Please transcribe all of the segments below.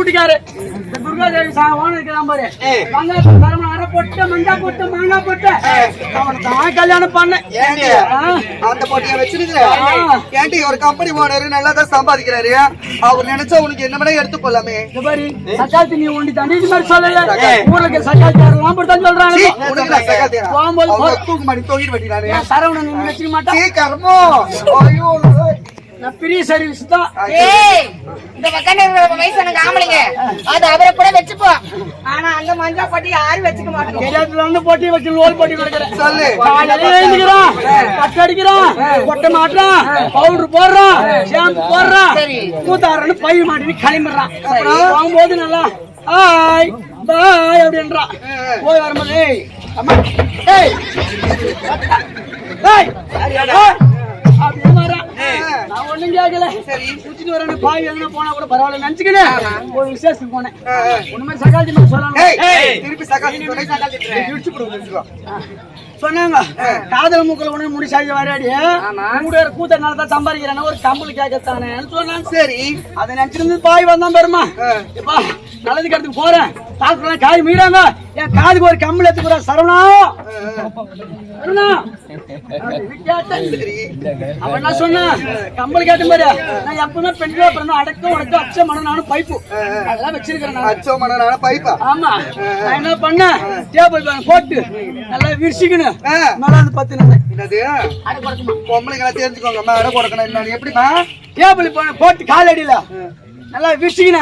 வீட்டுக்காரு துர்காதேவி ஓனர் இருக்கிறான் பாரு, வெங்காயம் சரவணன் அரை போட்டு மஞ்சா போட்டு மாங்காய் போட்டு அவனை தான் கல்யாணம் பண்ணேன். அந்த போட்டியை வச்சிருக்கிற ஏன்டி ஒரு கம்பெனி ஓனர் நல்லா தான் சம்பாதிக்கிறாரு, அவர் நினைச்சா உனக்கு என்ன வேணா எடுத்து போலாமே. இந்த மாதிரி சக்காத்தி நீ ஒண்டி தண்ணி மாதிரி சொல்லல, ஊருக்கு சக்காத்தி தான் சொல்றாங்க. தூக்கு மாடி தூக்கிட்டு வட்டினாரு சரவணன் வச்சுக்க மாட்டேன். கர்மோ ஐயோ நான் பெரிய சர்வீஸ் தான். இந்த பக்கம் வயசான ஆம்பளைங்க அது அவரை கூட வச்சுப்போம். ஆனா அந்த மஞ்சா போட்டி யாரும் வச்சுக்க மாட்டோம். தெரியாதுல வந்து போட்டி வச்சு லோல் போட்டி நடக்கிறேன். சொல்லு எழுந்துக்கிறான், கட்டு அடிக்கிறான், கொட்டை மாட்டுறான், பவுடர் போடுறான், ஷாம்பு போடுறான், கூத்தாரன்னு பை மாட்டி கிளம்பிடுறான். போகும்போது நல்லா ஹாய் பாய் அப்படின்றான். போய் வரும்போது ஏய் அம்மா ஏய் ஏய் அப்படியே வரான். நான் ஒண்ணும் கேட்கல. சரி சுத்திட்டு வரேன், பாய் எதுனா போனா கூட பரவாயில்ல நினைச்சுக்கினேன். ஒரு விசேஷத்துக்கு போனேன். ஒண்ணுமே சகாஜி சொல்லணும். திருப்பி சகாஜி சொன்னாங்க காதல் மூக்கல ஒண்ணு முடிச்சாங்க வராடி கூட கூத்தனால தான் சம்பாதிக்கிறேன் ஒரு கம்பளி கேட்கத்தானே சொன்னாங்க. சரி அதை நினைச்சிருந்து பாய் வந்தான் பெருமா எப்பா நல்லது கடத்துக்கு போறேன் டாக்டர் காய் மீறாங்க என் காதுக்கு ஒரு கம்பளி எடுத்துக்கிறா சரவணா சரவணா அவன் என்ன சொன்னா கம்பளி கேட்ட மாதிரி நான் எப்பவுமே பெண்களா பிறந்தா அடக்கம் உடக்க அச்ச மனநானும் பைப்பு அதெல்லாம் வச்சிருக்கிறேன். அச்சோ மனநான பைப்பா? ஆமா நான் என்ன பண்ணேன் டேபிள் பேன் போட்டு நல்லா விரிச்சிக்கணும் மேலாந்து பத்து பொம்பளைங்களா தெரிஞ்சுக்கோங்க அடை கொடுக்கணும் எப்படிமா டேபிள் போட்டு கால் அடியில நல்லா விரிச்சிக்கின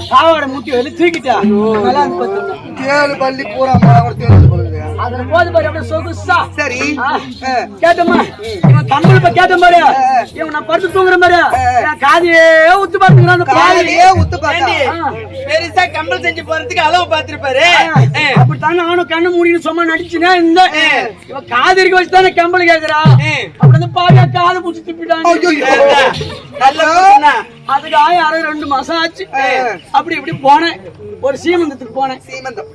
சாவாடை முட்டி வெளியே தூக்கிட்டா மேலாந்து பத்து தேழு பள்ளி பூரா அதுல போது பாரு அப்படியே சொகுசா. சரி கேட்டம்மா இவன் கம்பல் கேட்ட மாதிரி இவன் நான் படுத்து தூங்குற மாதிரி என் காதையே உத்து பாத்துக்கிறான். காதையே உத்து பார்த்தா பெருசா கம்பல் செஞ்சு போறதுக்கு அளவு பாத்துருப்பாரு. அப்படித்தான் நானும் கண்ணு மூடினு சும்மா நடிச்சுனா இந்த இவன் காது இருக்க வச்சுதானே கம்பல் கேக்குறா. அப்படி வந்து பாவியா காது பூச்சி துப்பிட்டான். அதுக்கு ஆயிரம் 2 மாசம் ஆச்சு. அப்படி இப்படி போனேன் ஒரு சீமந்தத்துக்கு போனேன். சீமந்தம்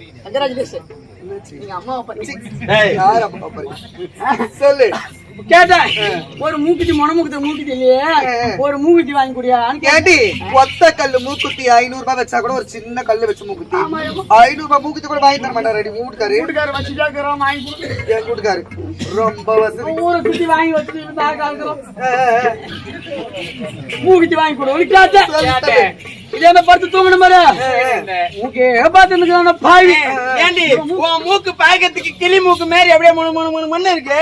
சொல்லு கேட்டேன் ஒரு மூக்குத்தி மொனமுக்குத்த மூக்குத்தி இல்லையே ஒரு மூக்குத்தி வாங்கி குடியான்னு கேட்டி. ஒத்த கல்லு மூக்குத்தி 500 ரூபாய் வச்சா கூட ஒரு சின்ன கல்லு வச்சு மூக்குத்தி 500 ரூபாய் மூக்குத்தி கூட வாங்கி தர மாட்டாரு. வீட்டுக்காரு வச்சு கேட்கிறோம் வாங்கி என் வீட்டுக்காரு ரொம்ப வசதி ஊரை சுத்தி வாங்கி வச்சுட்டு மூக்குத்தி வாங்கி கொடு கேட்டேன். இதே படுத்து தூங்கணும் மாதிரி மூக்கே பாத்து பாவி ஏண்டி மூக்கு பாக்கிறதுக்கு கிளி மூக்கு மாதிரி அப்படியே மண்ணு இருக்கு.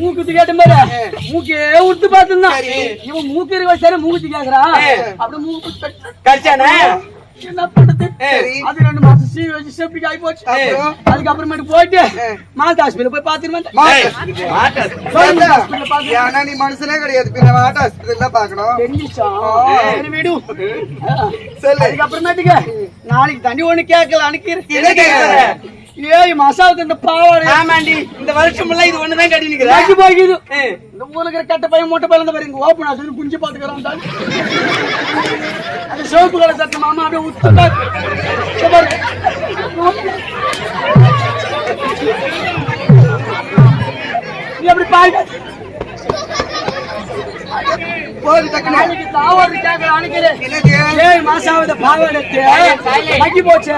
மூக்குத்தி கேட்ட மாதிரி மூக்கே உடுத்து பாத்துந்தான் இவன் மூக்கு இருக்க சரி மூக்குத்தி கேக்குறா அப்படி மூக்கு கடிச்சானே என்ன பண்றது. அது 2 மாசம் சீ வச்சு செப்டிக் ஆகி போச்சு. அதுக்கப்புறமேட்டு போயிட்டு மாட்டு ஹாஸ்பிட்டல் போய் பாத்துருவேன். நீ மனுஷனே கிடையாது பின்ன மாட்டு ஹாஸ்பிட்டல் பாக்கணும். அதுக்கப்புறமேட்டுக்கு நாளைக்கு தண்ணி ஒண்ணு கேட்கல அனுக்கி 7 மாசம் இந்த பாவாடை. ஆமாண்டி இந்த வருஷம் எல்லாம் இது ஒண்ணுதான் கட்டி நிக்கிறேன் போய்க்குது. இந்த ஊருக்கு கட்ட பையன் மொட்டை பையன் பாரு இங்க ஓப்பன் ஆகுது குஞ்சு பாத்துக்கிறான். அது சிவப்பு கலர் சட்டை மாமா அப்படியே உத்து நீ அப்படி பாய் தாவாடு கேட்கற அனுக்கிறேன் 7 மாசம் ஆகுது பாவாடை மக்கி போச்சு.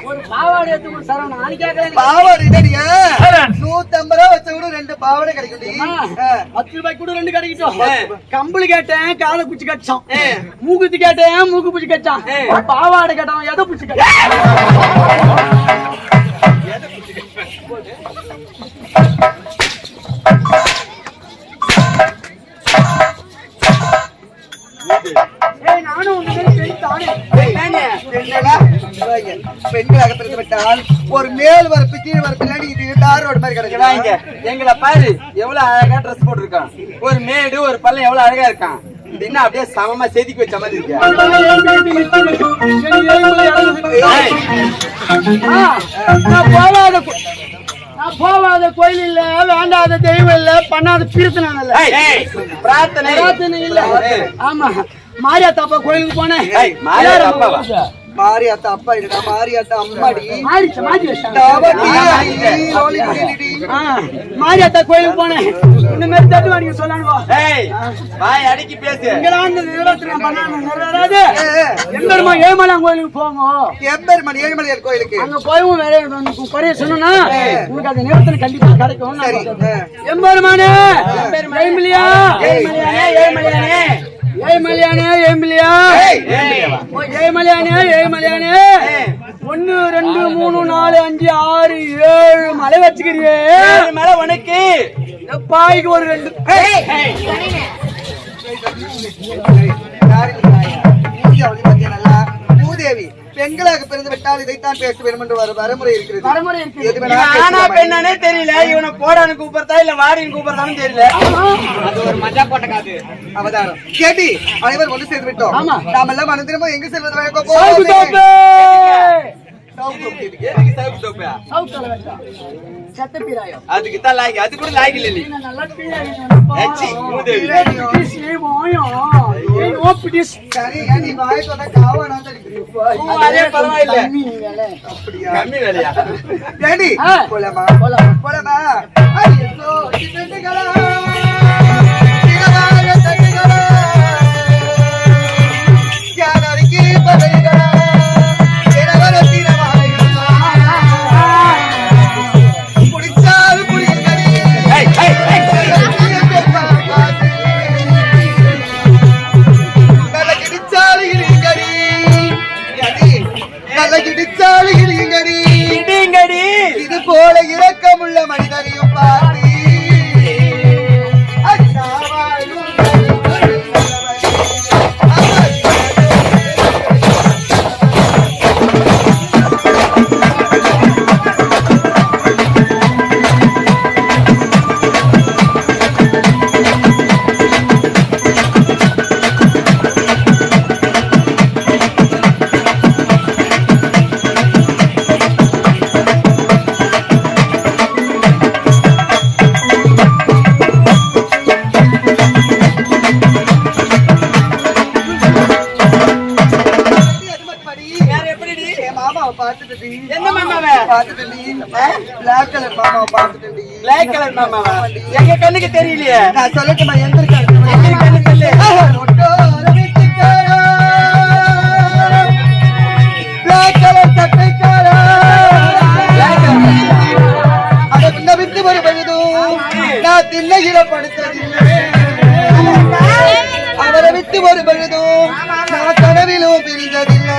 ஒரு பாவாடை எடுத்து சரவணன் நாளைக்கு கேட்கல பாவாடை 150 ரூபாய் வச்ச கூட 2 பாவாடை கிடைக்கும். 10 ரூபாய்க்கு கூட 2 கிடைக்கட்டும். கம்பளி கேட்டேன் காதை குச்சி கச்சான், மூக்குத்தி கேட்டேன் மூக்கு பூச்சி கச்சான், பாவாடை கேட்டான் எதை பூச்சி கச்சான். நானும் பெண்களாக பிறந்துவிட்டால் ஒரு மேல் வரப்பு கீழ் வரப்பு இது தாரோட மாதிரி கிடைக்கிறாங்க. எங்களை பாரு எவ்வளவு அழகா ட்ரெஸ் போட்டிருக்கான், ஒரு மேடு ஒரு பள்ளம் எவ்வளவு அழகா இருக்கான். என்ன அப்படியே சமமா செதுக்கி வச்ச மாதிரி இருக்கு. நான் போவாத கோயில் இல்ல, வேண்டாத தெய்வம் இல்ல, பண்ணாத பிரார்த்தனை இல்ல. ஆமா மாரியா தாப்பா கோயிலுக்கு போனேன். மாரியாத்தா அப்பா இல்லடா மாரியாத்தா அம்மாடி மாறிச்சு மாத்தி வச்சாங்க மாரியாத்தா கோயிலுக்கு போனேன் இந்த மாதிரி தட்டு வாங்கி சொல்லானுவா வாய் அடக்கி பேசு இங்கெல்லாம் இந்த நிலவரத்துல பண்ணாங்க நிறைவேறாது எம்பெருமா ஏழுமலையான் கோயிலுக்கு போங்க எம்பெருமான் ஏழுமலையார் கோயிலுக்கு அங்க போயும் வேற குறைய சொன்னா உங்களுக்கு அந்த நேரத்துல கண்டிப்பா கிடைக்கும் எம்பெருமானே ஏழுமலையா ஏழுமலையானே ஏழுமலையானே ஏழுமலையா ஏழுமலையானே ஏழுமலையானே 1 2 3 4 5 6 7 மலை வச்சுக்கிறியே மேல உனக்கு பாய்க்கு ஒரு 2 மூதேவி பெண்களாக பிறந்து விட்டால் இதைத்தான் பேச வேண்டும் என்று ஒரு வரமுறை இருக்கிறது. ஆனா பெண்ணானே தெரியல. இவனை போடான்னு கூப்பிடுறதா இல்ல வாடின்னு கூப்பிடுறதான்னு தெரியல. அது ஒரு மஜா போட்ட காது அவதாரம் கேட்டி அனைவர் ஒன்று சேர்ந்து விட்டோம். நாம் எல்லாம் அனந்தரமா எங்க செல்வது வழக்கம் அதுக்கு தான் லாய்க்கு. அது கூட லாய்க்கு இல்லை. அதே பரவாயில்ல. கம்மி வேலையா போலாமா போலாமா இது போல இரக்கமுள்ள மனிதரையும் பார்த்து எங்க கண்ணுக்கு தெரியலையே. நான் சொல்லட்டுமா எந்த கண்ணு சொல்லு. அதை விட்டு வருவதும் நான் திண்ணையில படுத்ததில்லை. அவரை விட்டு வருவதும் நான் கனவிலும் பிரிந்ததில்லை.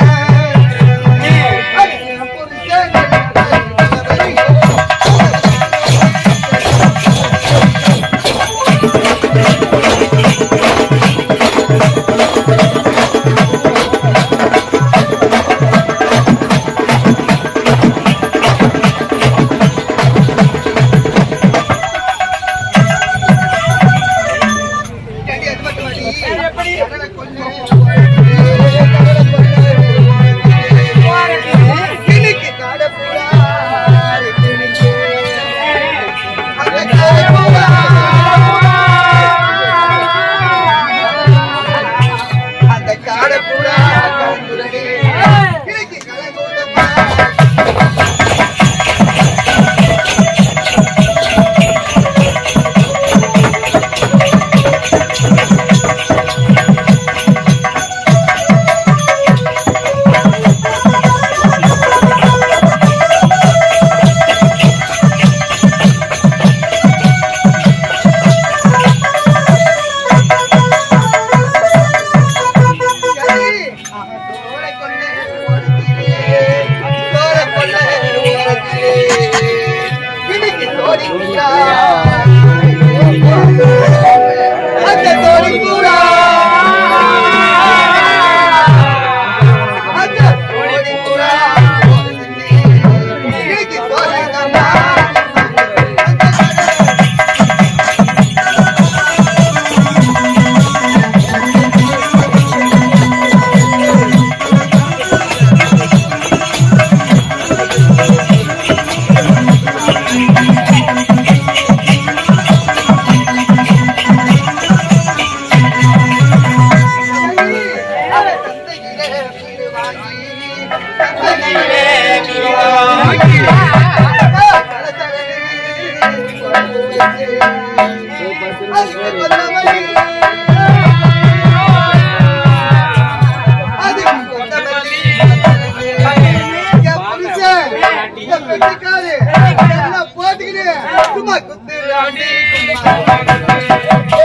ஆ